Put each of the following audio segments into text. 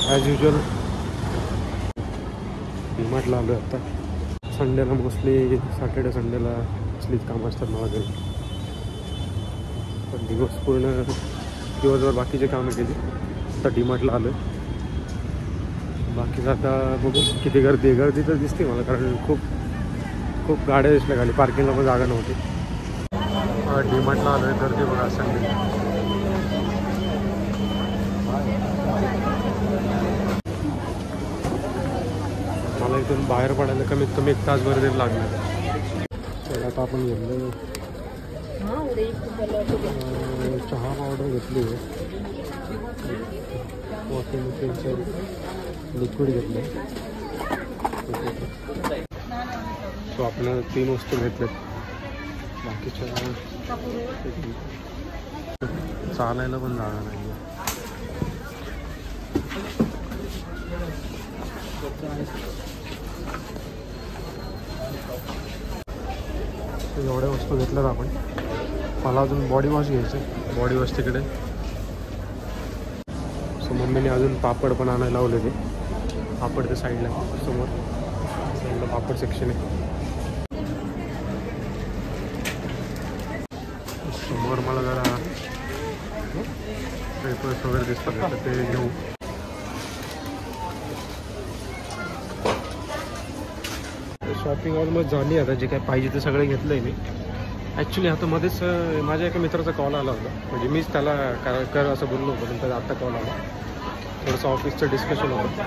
As usual डीमार्टला आलो आता. संडेला मोस्टली सॅटर्डे संडेला असलीच कामं असतात मला घरी. पण दिवसभर बाकीचे कामं केली. आता डीमार्टला आलो. बाकीचं आता बघू किती गर्दी आहे. गर्दी तर दिसते मला, कारण खूप गाड्या दिसल्या खाली. पार्किंगला पण जागा नव्हती. डीमार्टला आलो आहे. गर्दी बघा संडे. मला इथून बाहेर पडायला कमीत कमी 1 तासभर तरी लागला. तर आता आपण घेतलं चहा पावडर घेतली आहे. वॉशिंग मशीनचं लिक्विड घेतलं. सो आपण 3 वस्तू घेतल्यात. बाकीच्या चालायला पण जागा नाही. एवढ्या वस्तू घेतल्यात आपण. मला अजून बॉडी वॉश घ्यायचं. बॉडी वॉश तिकडे. सो मम्मीने अजून पापड पण आणायला लावलेले. पापड त्या साईडला समोर पापड सेक्शन आहे. समोर मला जरा पेपर्स वगैरे दिसतात, तर ते घेऊ. शॉपिंग ऑलमोस्ट झाली. आता जे काय पाहिजे ते सगळे घेतलं आहे मी. ॲक्च्युली आता मध्येच माझ्या एका मित्राचा कॉल आला होता. म्हणजे मीच त्याला कर असं बोललो होतो, पण त्याचा आत्ता कॉल आला. थोडंसं ऑफिसचं डिस्कशन होतं.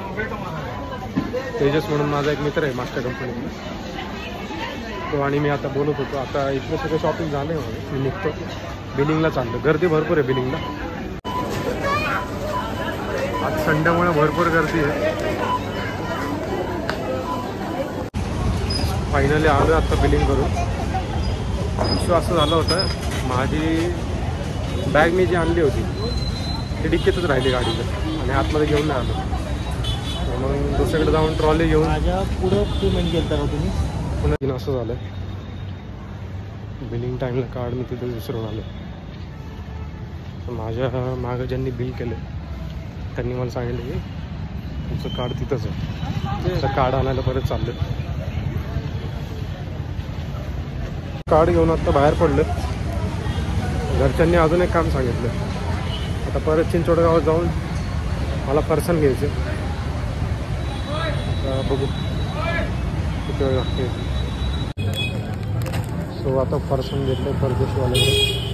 तेजस म्हणून माझा एक मित्र आहे मास्टर कंपनीतला, तो आणि मी आता बोलत होतो. आता इथलं सगळं शॉपिंग झालं आहे माझं. मी निघतो. बिलिंगला चाललो. गर्दी भरपूर आहे बिलिंगला. आज संडेमुळे भरपूर गर्दी आहे. फायनली आलो आहे आत्ता बिलिंग करून. इश्यू असं झालं होतं, माझी बॅग मी जी आणली होती ती डिक्कीतच राहिली गाडीचं, आणि आतमध्ये घेऊन नाही आलो. मग दुसरीकडे जाऊन ट्रॉली घेऊन माझ्या पुढं पेमेंट केलं का तुम्ही? पुन्हा असं झालं. बिलिंग टाईमला कार्ड मी तिथं विसरून आलो. माझ्या मागं ज्यांनी बिल केलं त्यांनी मला सांगितलं की तुमचं कार्ड तिथंच आहे. त्याचं कार्ड आणायला परत चाललं. कार्ड घेऊन आत्ता बाहेर पडलं. घरच्यांनी अजून एक काम सांगितलं. आता परत चिंचवडगावात जाऊन मला फरसाण घ्यायचं. बघू किती वेळ लागते. सो आता फरसाण घेतलं परदेशवाल्याने.